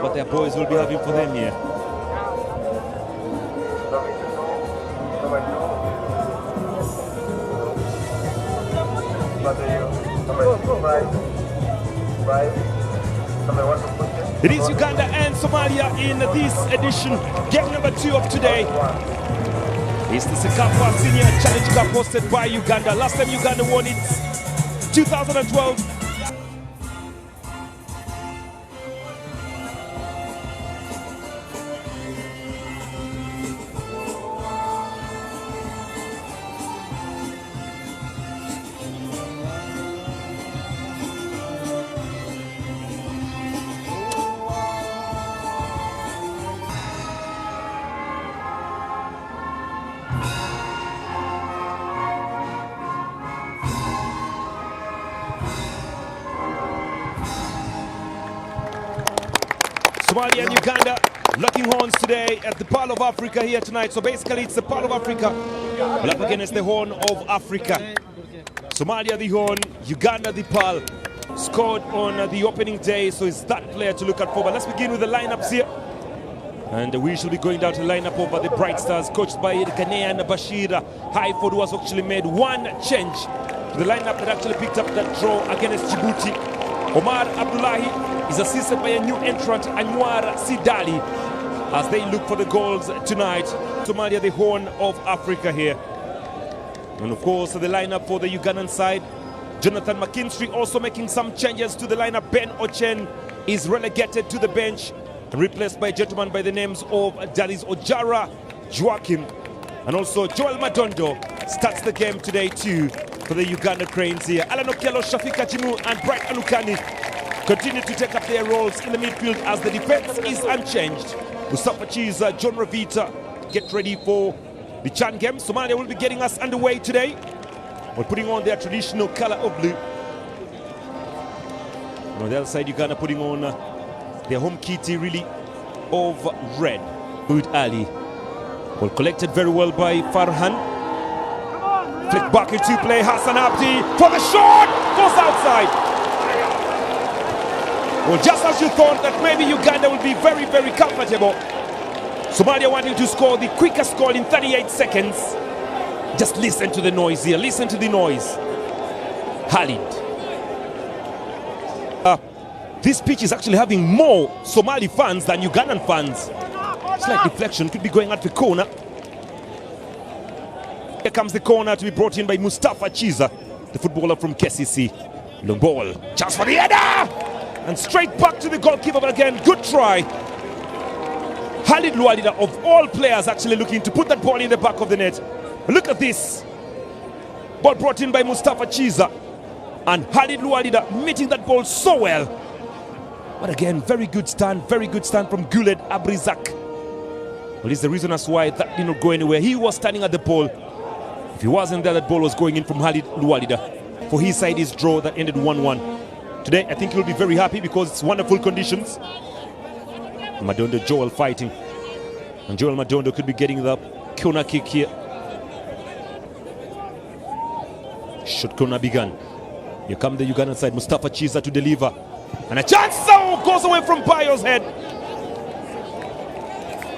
what their boys will be having for them here. It is Uganda and Somalia in this edition, game number 2 of today. It's the Sekafa Senior Challenge Cup hosted by Uganda. Last time Uganda won it, 2012. Somalia and Uganda locking horns today at the Pearl of Africa here tonight. So basically it's the Pearl of Africa up against the Horn of Africa. Somalia the Horn, Uganda the Pearl. Scored on the opening day, so it's that player to look out for. But let's begin with the lineups here. And we shall be going down to the lineup over the Bright Stars, coached by the Ghanaian Bashir Highford, who has actually made one change to the lineup that actually picked up that draw against Djibouti. Omar Abdullahi is assisted by a new entrant, Anwar Sidali, as they look for the goals tonight. Somalia, the Horn of Africa here. And of course, the lineup for the Ugandan side, Jonathan McKinstry also making some changes to the lineup. Ben Ochen is relegated to the bench and replaced by a gentleman by the names of Dalis Ojara Joachim. And also Joel Madondo starts the game today too for the Uganda Cranes here. Alan Okello, Shafika Jimu and Bright Anukani continue to take up their roles in the midfield as the defense is unchanged. Mustafa Chiza, John Ravita get ready for the Chan game. Somalia will be getting us underway today. We're putting on their traditional color of blue. And on the other side, Uganda putting on their home kitty really of red. Good Ali. Well collected very well by Farhan. Flick back into play, Hassan Abdi for the shot, goes outside. Well, just as you thought that maybe Uganda will be very, very comfortable. Somalia wanting to score the quickest goal in 38 seconds. Just listen to the noise here, listen to the noise. Khalid. This pitch is actually having more Somali fans than Ugandan fans. Slight deflection, could be going at the corner. Here comes the corner to be brought in by Mustafa Chiza, the footballer from KCC. Long ball, chance for the header! And straight back to the goalkeeper, but again, good try. Khalid Lualida, of all players, actually looking to put that ball in the back of the net. Look at this. Ball brought in by Mustafa Chiza. And Khalid Lualida meeting that ball so well. But again, very good stand from Guled Abrizak. Well, it's the reason as why that did not go anywhere. He was standing at the ball. If he wasn't there, that ball was going in from Khalid Lualida. For his side, his draw that ended 1-1. Today, I think he'll be very happy because it's wonderful conditions. Madondo Joel fighting. And Joel Madondo could be getting the corner kick here. Shot corner begun. Here come the Ugandan side. Mustafa Chiza to deliver. And a chance goes away from Bayo's head.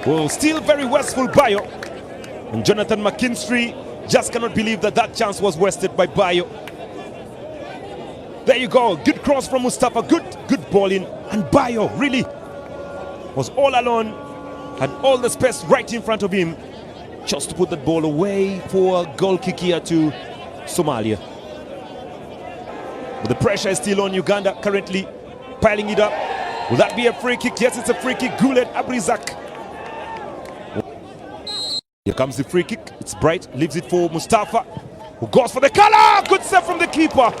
Well, still very wasteful Bayo. And Jonathan McKinstry just cannot believe that that chance was wasted by Bayo. There you go, good cross from Mustafa, good ball in. And Bayo really was all alone, had all the space right in front of him, just to put that ball away for a goal kick here to Somalia. But the pressure is still on Uganda, currently piling it up. Will that be a free kick? Yes, it's a free kick. Guled Abrizak. Here comes the free kick. It's Bright, leaves it for Mustafa, who goes for the color. Good save from the keeper.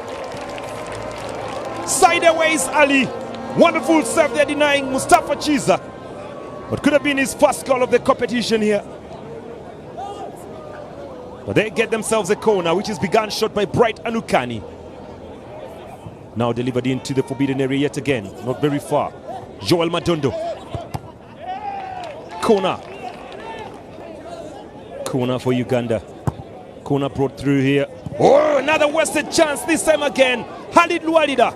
Sideways Ali. Wonderful save there, denying Mustafa Chiza. But could have been his first goal of the competition here. But they get themselves a corner, which is begun shot by Bright Anukani. Now delivered into the forbidden area yet again, not very far. Joel Madondo. Corner. Corner for Uganda. Corner brought through here. Oh, another wasted chance, this time again. Khalid Lualida.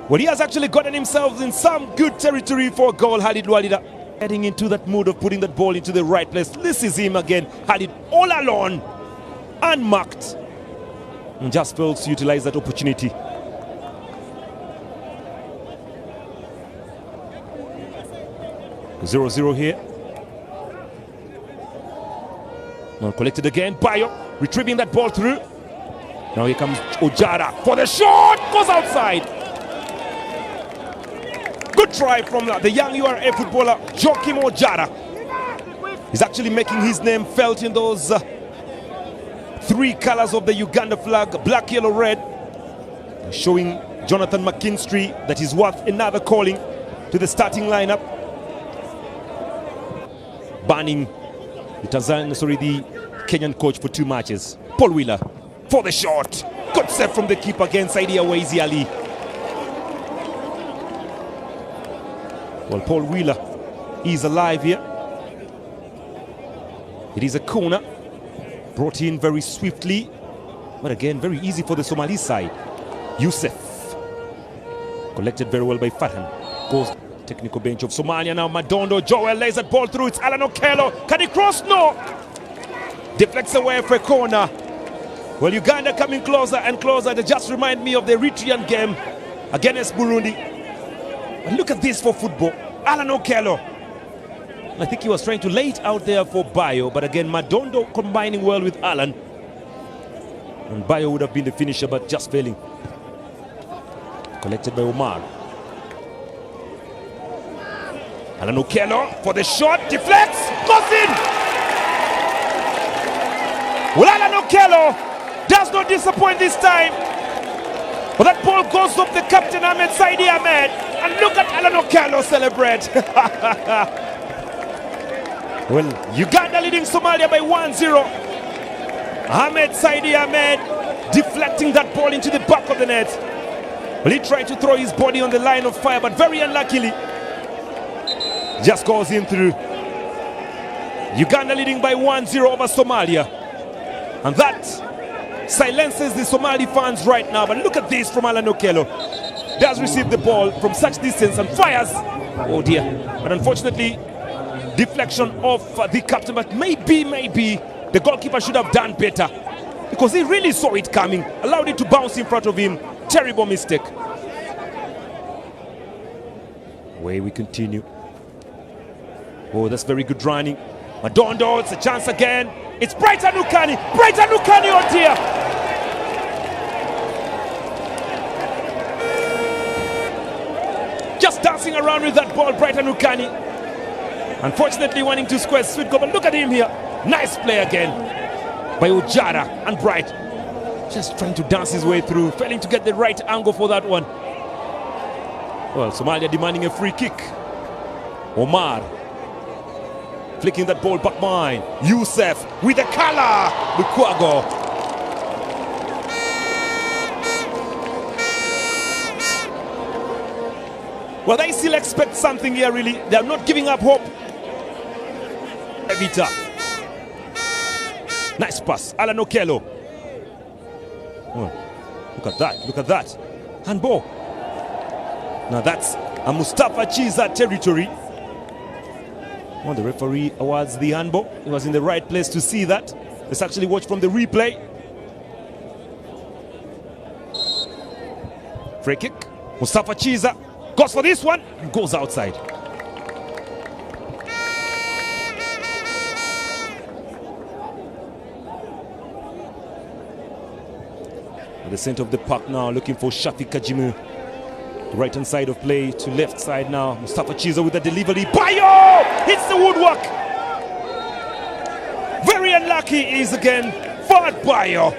Well, he has actually gotten himself in some good territory for a goal, Khalid Walida. Heading into that mood of putting that ball into the right place. This is him again, Khalid, all alone, unmarked. And just fails to utilize that opportunity. Zero here. Now collected again, Bayo retrieving that ball through. Now here comes Ojara for the shot, goes outside. Good try from the young URA footballer, Joachim Ojara. He's actually making his name felt in those three colors of the Uganda flag, black, yellow, red, showing Jonathan McKinstry that he's worth another calling to the starting lineup. Banning the Kenyan coach for 2 matches. Paul Wheeler for the shot. Good save from the keeper against Saidia Waisi Ali. Well, Paul Wheeler is alive here. It is a corner brought in very swiftly, but again very easy for the Somali side. Youssef collected very well by Farhan. Goes technical bench of Somalia now. Madondo, Joel lays that ball through. It's Alan Okello. Can he cross? No. Deflects away for a corner. Well, Uganda coming closer and closer. They just remind me of the Eritrean game against Burundi. And look at this for football. Alan Okello. I think he was trying to lay it out there for Bayo, but again Madondo combining well with Alan. And Bayo would have been the finisher, but just failing. Collected by Omar. Alan Okello for the shot, deflects, goes in! Well, Alan Okello does not disappoint this time. But that ball goes up the captain Ahmed Saidi Ahmed. And look at Alan Okello celebrate. Well, Uganda leading Somalia by 1-0. Ahmed Saidi Ahmed deflecting that ball into the back of the net. Well, he tried to throw his body on the line of fire, but very unluckily just goes in through. Uganda leading by 1-0 over Somalia. And that silences the Somali fans right now. But look at this from Alan Okello. Does receive the ball from such distance and fires. Oh dear. But unfortunately, deflection of the captain. But maybe the goalkeeper should have done better, because he really saw it coming, allowed it to bounce in front of him. Terrible mistake. Away we continue. Oh, that's very good running. Madondo, it's a chance again. It's Brighton Ukani. Brighton Ukani, oh dear. Just dancing around with that ball, Brighton Ukani. Unfortunately wanting to square sweet goal, but look at him here. Nice play again by Ojara and Bright. Just trying to dance his way through, failing to get the right angle for that one. Well, Somalia demanding a free kick. Omar flicking that ball back mine. Youssef with the color. Lukwago. Well, they still expect something here, really. They are not giving up hope. Evita. Nice pass. Alan Okello. Oh, look at that. Look at that. Handball. Now that's a Mustafa Chiza territory. Well, the referee awards the handball. He was in the right place to see that. Let's actually watch from the replay. Free kick. Mustafa Chiza goes for this one and goes outside. At the center of the park now, looking for Shafi Kajimu. The right hand side of play to left side now. Mustafa Chiza with the delivery. Bayo hits the woodwork. Very unlucky is again Fard Bayo.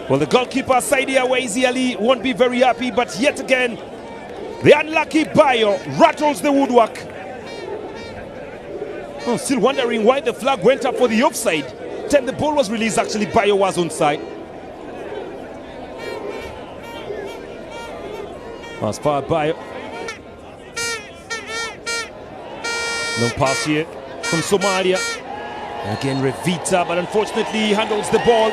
Well, the goalkeeper Saidia Waisi Ali won't be very happy, but yet again the unlucky Bayo rattles the woodwork. Oh, still wondering why the flag went up for the offside. Time the ball was released, actually Bayo was onside. As far Bayo. No pass here from Somalia. And again Revita, but unfortunately he handles the ball.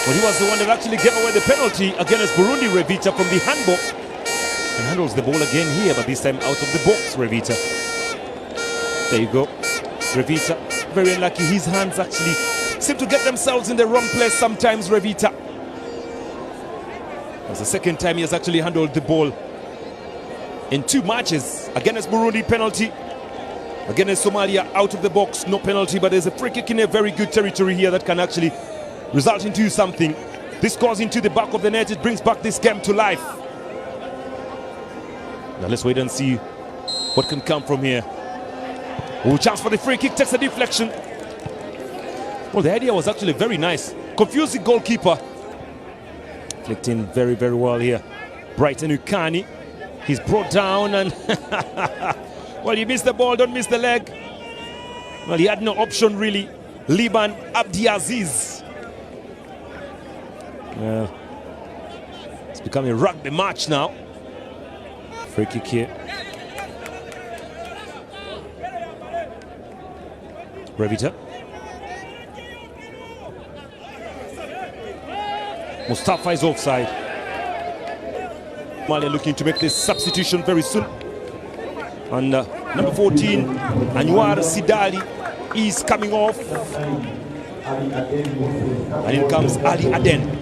Well, he was the one that actually gave away the penalty against Burundi. Revita from the handbox and handles the ball again here, but this time out of the box. Revita. There you go. Revita, very unlucky. His hands actually seem to get themselves in the wrong place sometimes. Revita. That's the second time he has actually handled the ball in 2 matches. Against Burundi, penalty. Against Somalia, out of the box, no penalty, but there's a free kick in a very good territory here that can actually result into something. This goes into the back of the net. It brings back this game to life. Now let's wait and see what can come from here. Oh, chance for the free kick, takes a deflection. Well, the idea was actually very nice. Confusing goalkeeper. Flicked in very, very well here. Brighton Ukani. He's brought down and well, you missed the ball, don't miss the leg. Well, he had no option really. Liban Abdiaziz. Well, it's becoming a rugby match now. Free kick here. Revita. Mustafa is offside. Somalia looking to make this substitution very soon. And number 14, Anwar Sidali, is coming off. And in comes Ali Aden.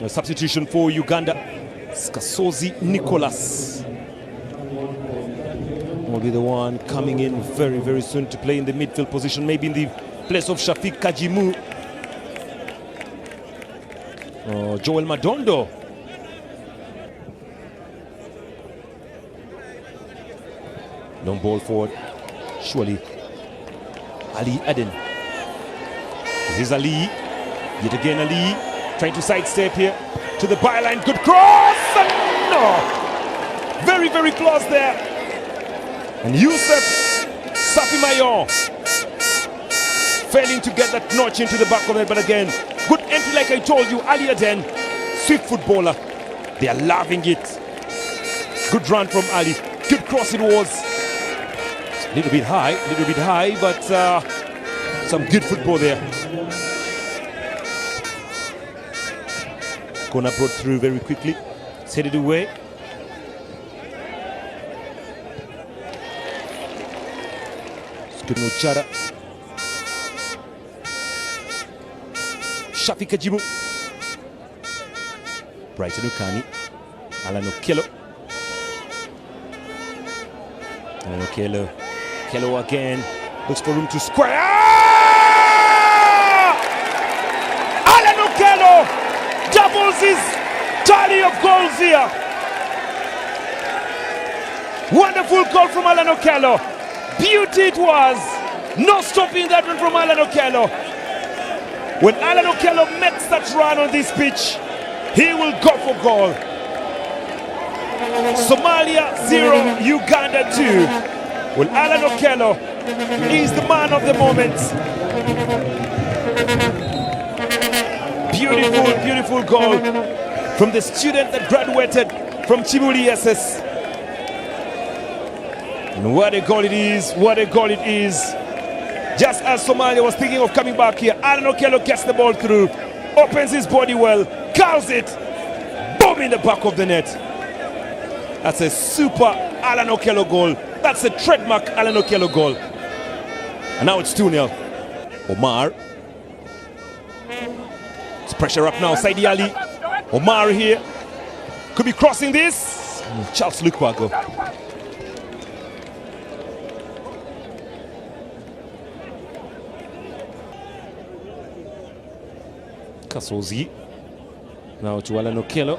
A substitution for Uganda. Skasozi Nicholas will be the one coming in very, very soon to play in the midfield position, maybe in the place of Shafiq Kajimu. Joel Madondo. Long ball forward. Surely Ali Aden. This is Ali. Yet again Ali. Trying to sidestep here. To the byline. Good cross. And no. Very, very close there. And Youssef Safimayon failing to get that notch into the back of it. But again, good entry like I told you. Ali Aden, swift footballer. They are loving it. Good run from Ali. Good cross it was. A little bit high, but some good football there. Corner brought through very quickly. It's headed away. Chara. Shafi Kajimu. Brighton Ukani. Alan Okello. Alan Okello. Okello again. Looks for room to square. Alan Okello doubles his tally of goals here. Wonderful goal from Alan Okello. Beauty it was. No stopping that one from Alan Okello. When Alan Okello makes that run on this pitch, he will go for goal. Somalia 0, Uganda 2. Well, Alan Okello is the man of the moment. Beautiful, beautiful goal from the student that graduated from Chibuli SS. And what a goal it is, what a goal it is. Just as Somalia was thinking of coming back here, Alan Okello gets the ball through, opens his body well, curls it, boom, in the back of the net. That's a super Alan Okello goal. That's a trademark Alan Okello goal. And now it's 2-0. Omar. It's pressure up now, Saidi Ali. Omar here. Could be crossing this. Charles Lukwago. Kasozi. Now to Alan Okello.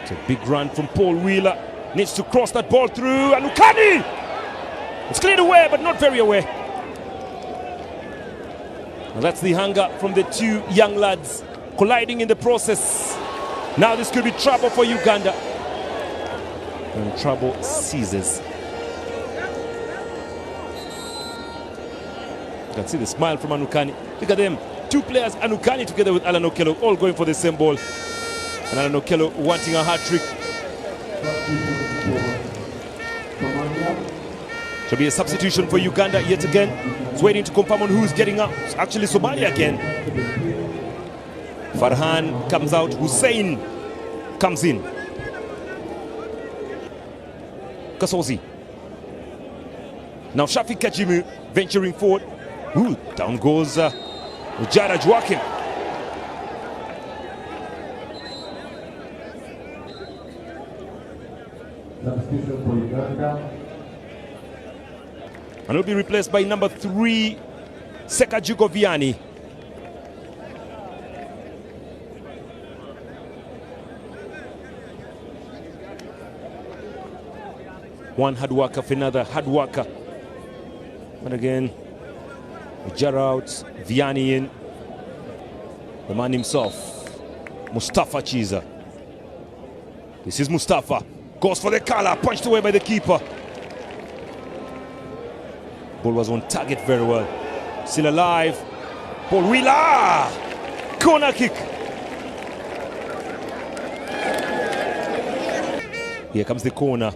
It's a big run from Paul Wheeler. Needs to cross that ball through. And Ukani! It's cleared away, but not very away. And that's the hunger from the two young lads colliding in the process. Now this could be trouble for Uganda. And trouble ceases. You can see the smile from Anukani. Look at them. Two players, Anukani together with Alan Okello, all going for the same ball. And Alan Okello wanting a hat-trick. Should be a substitution for Uganda yet again. It's waiting to confirm on who's getting up. It's actually Somalia again. Farhan comes out. Hussein comes in. Kasozi. Now Shafi Kajimu venturing forward. Ooh, down goes Ujara Joachim. Substitution for Uganda. And will be replaced by number 3, Sekajugo Vianney. One hard worker for another hard worker. But again, Ujara out, Vianney in. The man himself, Mustafa Chiza. This is Mustafa. Goes for the collar, punched away by the keeper. Ball was on target very well. Still alive. Paul Wheeler! Corner kick. Here comes the corner.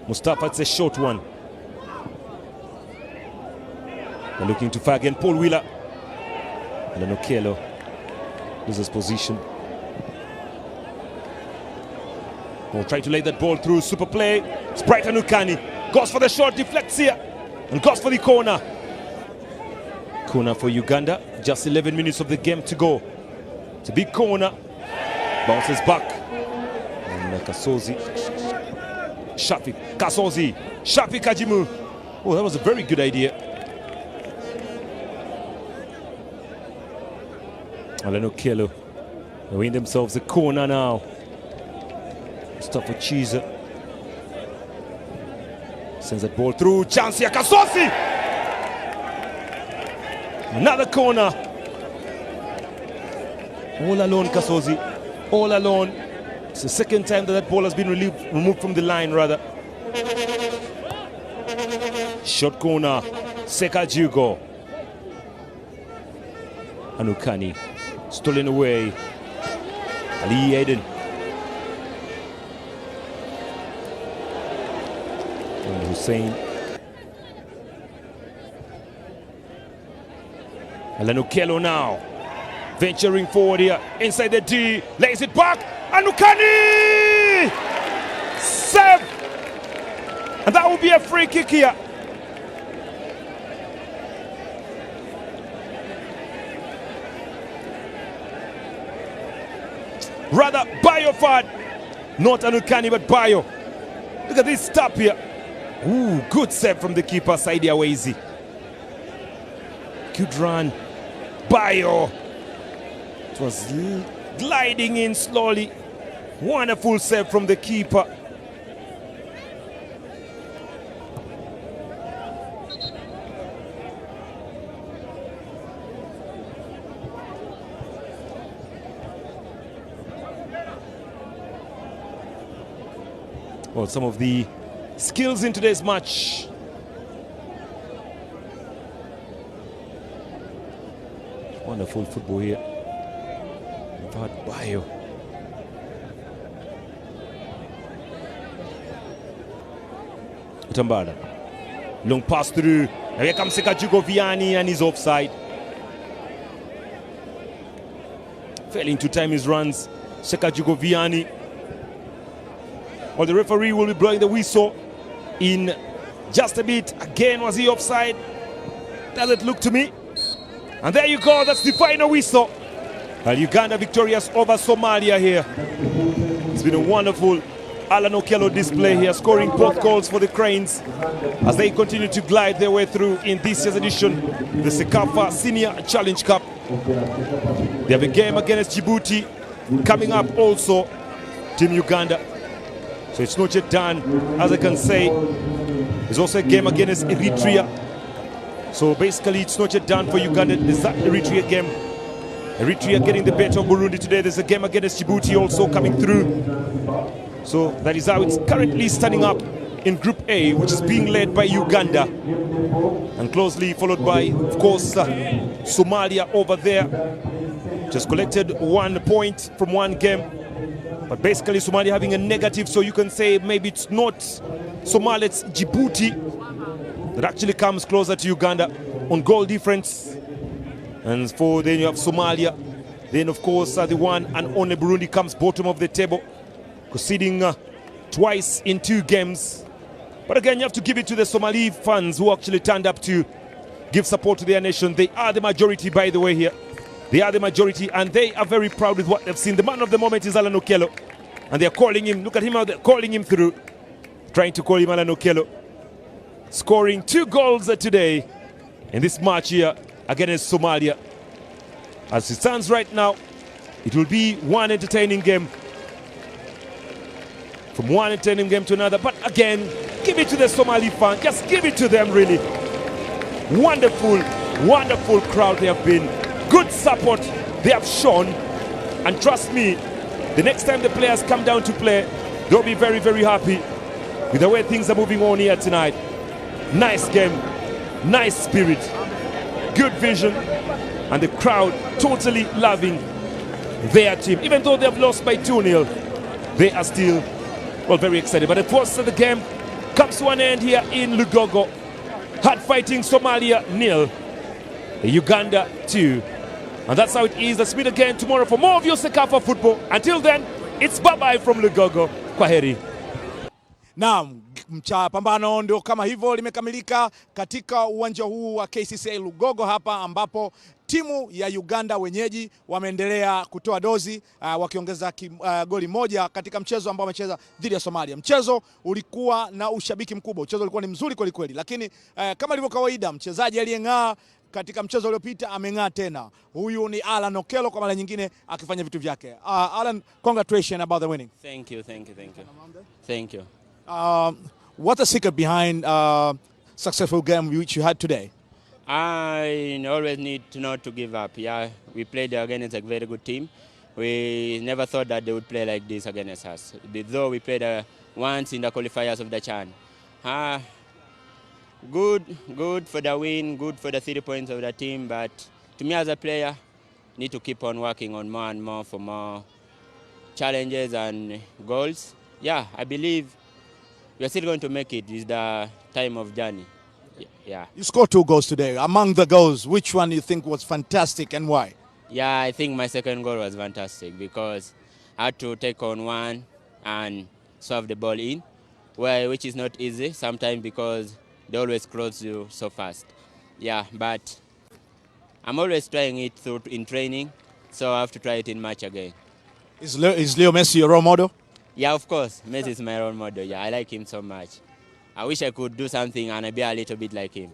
Mustafa, it's a short one. They're looking to fire again. Paul Wheeler. And then Okello loses position. We'll try to lay that ball through. Super play. It's Brighton Ukani. Goes for the short, deflects here. And goes for the corner. Corner for Uganda. Just 11 minutes of the game to go. It's a big corner. Bounces back. And Kasozi. Shafi. Kasozi. Shafi Kajimu. Oh, that was a very good idea. Alano Kelo. They win themselves a corner now. Mustafa Chiza sends that ball through. Chance here, Kasozi! Another corner. All alone, Kasozi. All alone. It's the second time that ball has been removed from the line, rather. Short corner. Sekajugo. Anukani. Stolen away. Ali Aiden. And Hussein. Alan Okello now. Venturing forward here. Inside the D. Lays it back. Anukani! Save! And that will be a free kick here. Rather, Bayo Fad. Not Anukani, but Bayo. Look at this stop here. Ooh, good save from the keeper, Saidi Awezi. Good run. Bayo. It was gliding in slowly. Wonderful save from the keeper. Well, some of the skills in today's match. Wonderful football here. We've had Bayo. Utambada. Long pass through. Now here comes Sekajugo Vianney and he's offside. Failing to time his runs. Sekajugo Vianney. Well, the referee will be blowing the whistle in just a bit. Again, was he offside? Does it look to me? And there you go, that's the final whistle. Uganda victorious over Somalia here. It's been a wonderful Alan Okello display here, scoring both goals for the Cranes as they continue to glide their way through in this year's edition, the Sekafa Senior Challenge Cup. They have a game against Djibouti coming up also, Team Uganda. So it's not yet done, as I can say. There's also a game against Eritrea. So basically it's not yet done for Uganda. There's that Eritrea game. Eritrea getting the better of Burundi today. There's a game against Djibouti also coming through. So that is how it's currently standing up in Group A, which is being led by Uganda. And closely followed by, of course, Somalia over there. Just collected 1 point from one game. But basically Somalia having a negative, so you can say maybe it's not Somalia, it's Djibouti. that actually comes closer to Uganda on goal difference. And for then you have Somalia. Then of course the one and only Burundi comes bottom of the table, conceding twice in 2 games. But again, you have to give it to the Somali fans who actually turned up to give support to their nation. They are the majority, by the way, here. They are the majority, and they are very proud with what they've seen. The man of the moment is Alan Okello, and they're calling him. Look at him out there, calling him through, trying to call him Alan Okello. Scoring 2 goals today in this match here against Somalia. As it stands right now, it will be one entertaining game. From one entertaining game to another. But again, give it to the Somali fans. Just give it to them, really. Wonderful, wonderful crowd they have been. Good support they have shown. And trust me, the next time the players come down to play, they'll be very, very happy with the way things are moving on here tonight. Nice game, nice spirit, good vision, and the crowd totally loving their team. Even though they have lost by 2-0, they are still, well, very excited. But of course, the game comes to an end here in Lugogo. Hard fighting Somalia 0, Uganda 2. And that's how it is. Let's meet again tomorrow for more of your Sekafa football. Until then, it's bye-bye from Lugogo. Kwaheri. Naam, pambano ndio kama hivyo limekamilika katika uwanja huu wa KCCA Lugogo hapa, ambapo timu ya Uganda wenyeji wameendelea kutoa dozi wakiongeza goli moja katika mchezo ambao wamecheza dhidi ya Somalia. Mchezo ulikuwa na ushabiki mkubwa, mchezo ulikuwa ni mzuri kweli kweli, lakini kama ilivyo kawaida, mchezaji aliyeng'aa katika mchezo uliopita ameng'aa tena. Huyu ni Alan Okello kwa mara nyingine akifanya vitu vyake. Alan, congratulations about the winning. Thank you. Thank you. What's the secret behind successful game which you had today? I always need to not to give up. Yeah, we played against a very good team. We never thought that they would play like this against us. Though we played once in the qualifiers of the CHAN. Good for the win, good for the 3 points of the team. But to me as a player, need to keep on working on more and more for more challenges and goals. Yeah, I believe we are still going to make it. It's the time of journey. Yeah. You scored 2 goals today. Among the goals, which one you think was fantastic and why? Yeah, I think my second goal was fantastic because I had to take on one and serve the ball in, which is not easy sometimes because they always close you so fast. Yeah, but I'm always trying it in training, so I have to try it in match again. Is Leo Messi your role model? Yeah, of course. Messi is my role model. Yeah, I like him so much. I wish I could do something and be a little bit like him.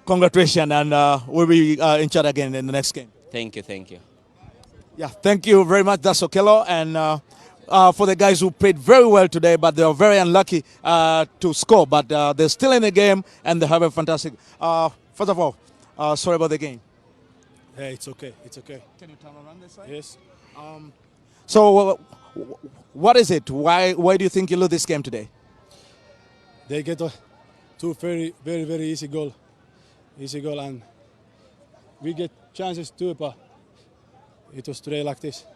Congratulations, and we'll be in chat again in the next game. Thank you. Yeah, thank you very much. That's Okello. And for the guys who played very well today, but they were very unlucky to score. But they're still in the game, and they have a fantastic. First of all, sorry about the game. Hey, it's okay. Can you turn around this side? Yes. So, what is it? Why do you think you lose this game today? They get 2 very easy goal, and we get chances too, but it was today like this.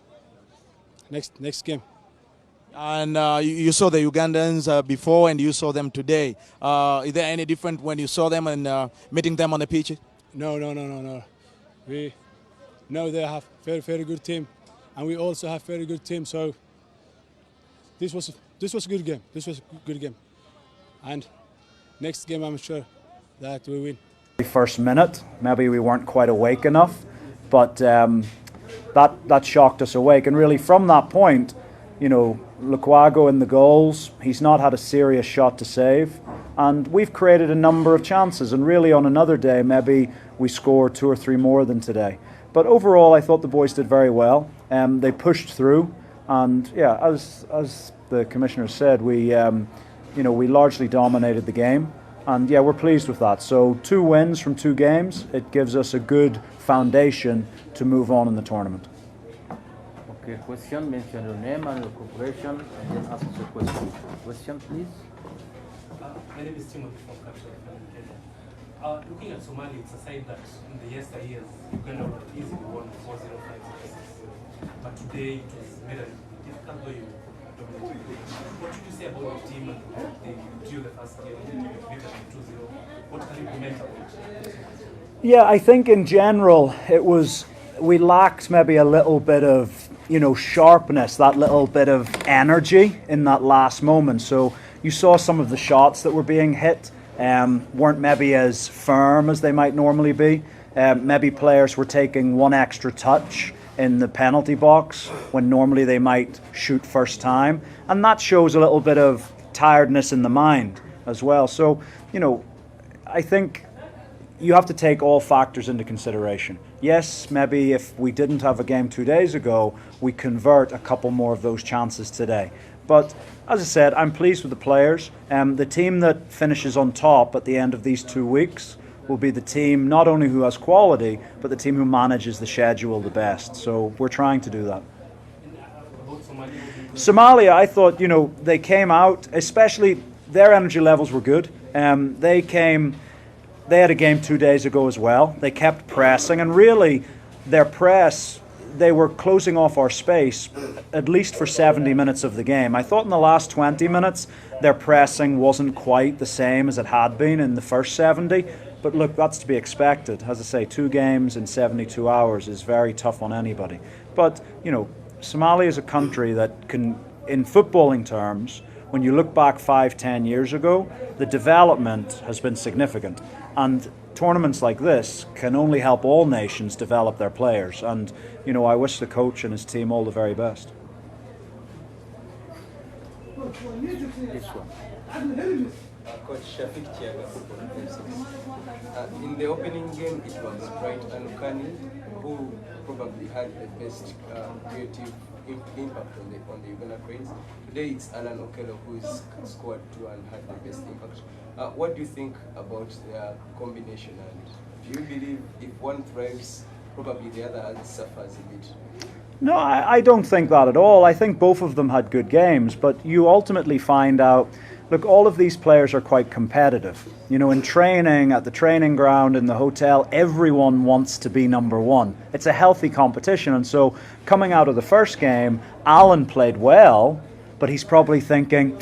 Next game. And you saw the Ugandans before, and you saw them today. Is there any different when you saw them and meeting them on the pitch? No. We know they have very good team, and we also have very good team. So this was a good game. And next game, I'm sure that we win. First minute, maybe we weren't quite awake enough, but that shocked us awake. And really, from that point, you know, Lukwago in the goals, he's not had a serious shot to save, and we've created a number of chances. And really, on another day, maybe we score 2 or 3 more than today. But overall, I thought the boys did very well. They pushed through, and yeah, as the commissioner said, we largely dominated the game, and yeah, we're pleased with that. So 2 wins from 2 games, it gives us a good foundation to move on in the tournament. Okay, question, mention your name and your corporation, and then ask your question. Question, please. My name is Timothy from Capital Kenya. Looking at Somalia, it's a side that in the yesteryears, Uganda would easily won 4-0, 5-0, 6-0. But today it was made a difficult, though you What did you say about the team and they drew the first game, beat them 2-0? What can you comment about it? Yeah, I think in general we lacked maybe a little bit of sharpness, that little bit of energy in that last moment. So you saw some of the shots that were being hit weren't maybe as firm as they might normally be. Maybe players were taking one extra touch in the penalty box when normally they might shoot first time, and that shows a little bit of tiredness in the mind as well. So I think you have to take all factors into consideration. Yes, maybe if we didn't have a game 2 days ago, we convert a couple more of those chances today. But as I said, I'm pleased with the players. The team that finishes on top at the end of these 2 weeks will be the team not only who has quality, but the team who manages the schedule the best. So we're trying to do that. Somalia, I thought, they came out, especially their energy levels were good. They had a game 2 days ago as well. They kept pressing, and really their press, they were closing off our space at least for 70 minutes of the game. I thought in the last 20 minutes their pressing wasn't quite the same as it had been in the first 70. But look, that's to be expected. As I say, 2 games in 72 hours is very tough on anybody. But, Somalia is a country that can, in footballing terms, when you look back 5-10 years ago, the development has been significant. And tournaments like this can only help all nations develop their players. And, I wish the coach and his team all the very best. This one. Coach Shafik Chiagas. In the opening game, it was Bright Anukani who probably had the best creative impact on the Uganda Cranes. Today it's Alan Okello who's scored 2 and had the best impact. What do you think about their combination, and do you believe if one thrives, probably the other suffers a bit? No, I don't think that at all. I think both of them had good games, but you ultimately find out, look, all of these players are quite competitive. In training, at the training ground, in the hotel, everyone wants to be number one. It's a healthy competition, and so coming out of the first game, Alan played well, but he's probably thinking,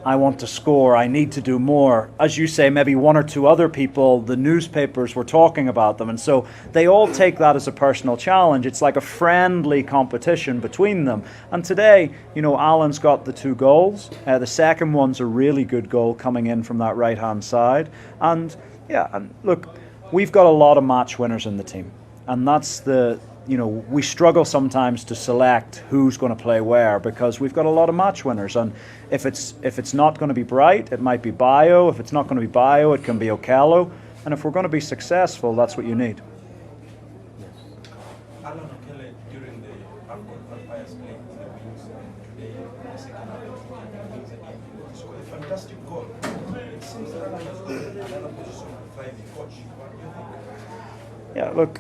I want to score, I need to do more. As you say, maybe 1 or 2 other people, the newspapers were talking about them, and so they all take that as a personal challenge. It's like a friendly competition between them. And today, Alan's got the 2 goals. The second one's a really good goal coming in from that right-hand side. And look, we've got a lot of match winners in the team, and that's we struggle sometimes to select who's going to play where because we've got a lot of match winners. And if it's not going to be Bright, it might be Bio. If it's not going to be Bio, it can be Okello. And if we're going to be successful, that's what you need. Alan Okello during the AFCON qualifiers played in the wings, and today the second half of the wings again. He scored a fantastic goal. It seems that Alan has got another position to find the coach. What do you think? Yeah, look,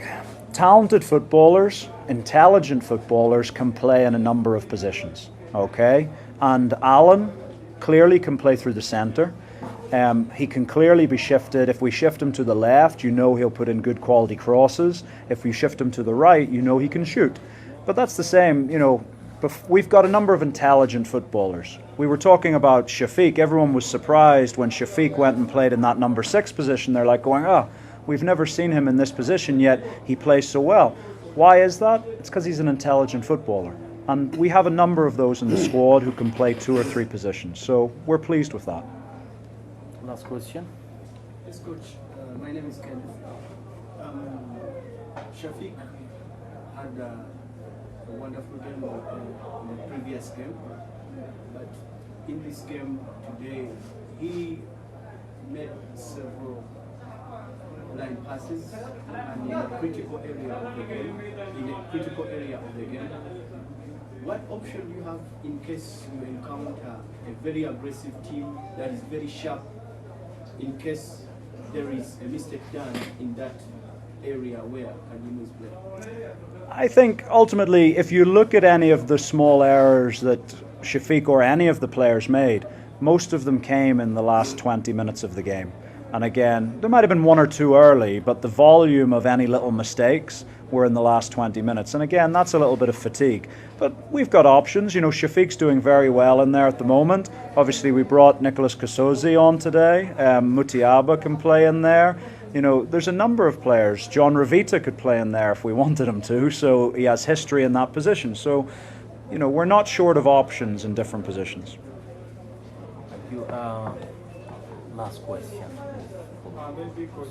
talented footballers, intelligent footballers can play in a number of positions, okay? And Alan clearly can play through the centre. He can clearly be shifted. If we shift him to the left, he'll put in good quality crosses. If we shift him to the right, he can shoot. But that's the same, we've got a number of intelligent footballers. We were talking about Shafik. Everyone was surprised when Shafik went and played in that number 6 position. They're like going, we've never seen him in this position, yet he plays so well. Why is that? It's because he's an intelligent footballer. And we have a number of those in the squad who can play 2 or 3 positions. So we're pleased with that. Last question. Yes, Coach. My name is Kenneth. Shafik had a wonderful game in the previous game. But in this game today, he made several blind passes and in a critical area of the game. What option do you have in case you encounter a very aggressive team that is very sharp, in case there is a mistake done in that area where Kadimu is playing? I think ultimately, if you look at any of the small errors that Shafik or any of the players made, most of them came in the last 20 minutes of the game. And again, there might have been one or two early, but the volume of any little mistakes were in the last 20 minutes. And again, that's a little bit of fatigue. But we've got options. You know, Shafiq's doing very well in there at the moment. Obviously, we brought Nicholas Kasozi on today. Mutiaba can play in there. You know, there's a number of players. John Ravita could play in there if we wanted him to, so he has history in that position. So, you know, we're not short of options in different positions. Thank you. Last question. Maybe coach,